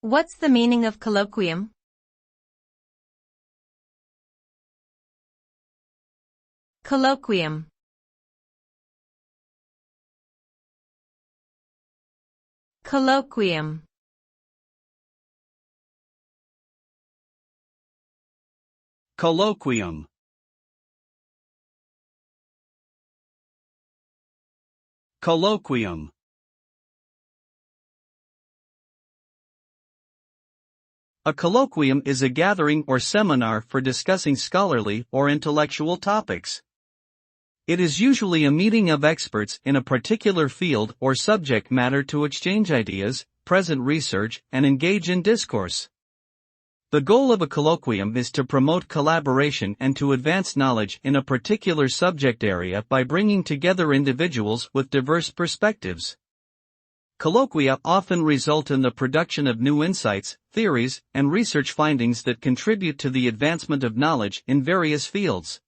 What's the meaning of colloquium? Colloquium. Colloquium. Colloquium. Colloquium. A colloquium is a gathering or seminar for discussing scholarly or intellectual topics. It is usually a meeting of experts in a particular field or subject matter to exchange ideas, present research, and engage in discourse. The goal of a colloquium is to promote collaboration and to advance knowledge in a particular subject area by bringing together individuals with diverse perspectives. Colloquia often result in the production of new insights, theories, and research findings that contribute to the advancement of knowledge in various fields.